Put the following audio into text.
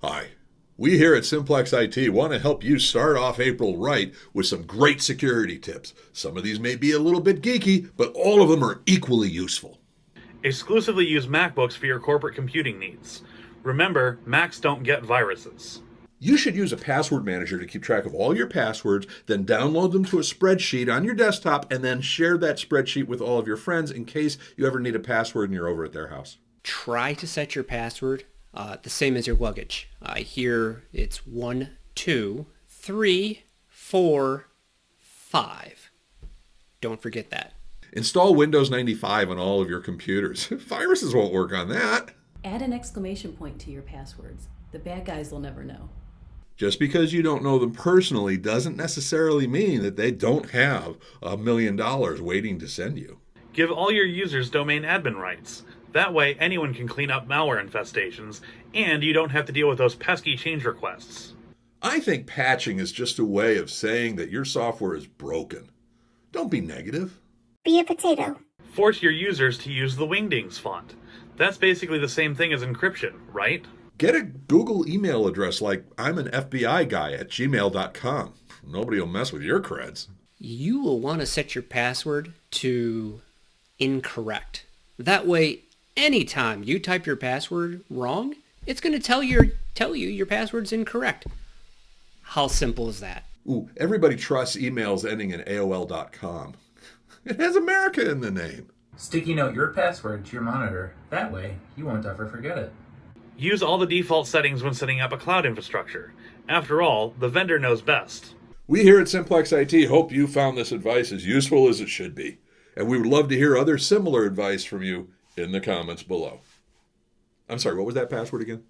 Hi. We here at Simplex-IT want to help you start off April right with some great security tips. Some of these may be a little bit geeky, but all of them are equally useful. Exclusively use Macbooks for your corporate computing needs. Remember, Macs don't get viruses. You should use a password manager to keep track of all your passwords, then download them to a spreadsheet on your desktop, and then share that spreadsheet with all of your friends in case you ever need a password and you're over at their house. Try to set your password the same as your luggage. Here it's 1, 2, 3, 4, 5. Don't forget that. Install Windows 95 on all of your computers. Viruses won't work on that. Add an exclamation point to your passwords. The bad guys will never know. Just because you don't know them personally doesn't necessarily mean that they don't have $1 million waiting to send you. Give all your users domain admin rights. That way anyone can clean up malware infestations, and you don't have to deal with those pesky change requests. I think patching is just a way of saying that your software is broken. Don't be negative. Be a potato. Force your users to use the Wingdings font. That's basically the same thing as encryption, right? Get a Google email address like I'm an FBI guy at gmail.com. Nobody will mess with your creds. You will want to set your password to incorrect. That way, anytime you type your password wrong, it's going to tell you your password's incorrect. How simple is that? Ooh, everybody trusts emails ending in AOL.com. It has America in the name. Sticky note your password to your monitor. That way, you won't ever forget it. Use all the default settings when setting up a cloud infrastructure. After all, the vendor knows best. We here at Simplex-IT hope you found this advice as useful as it should be. And we would love to hear other similar advice from you in the comments below. I'm sorry, what was that password again?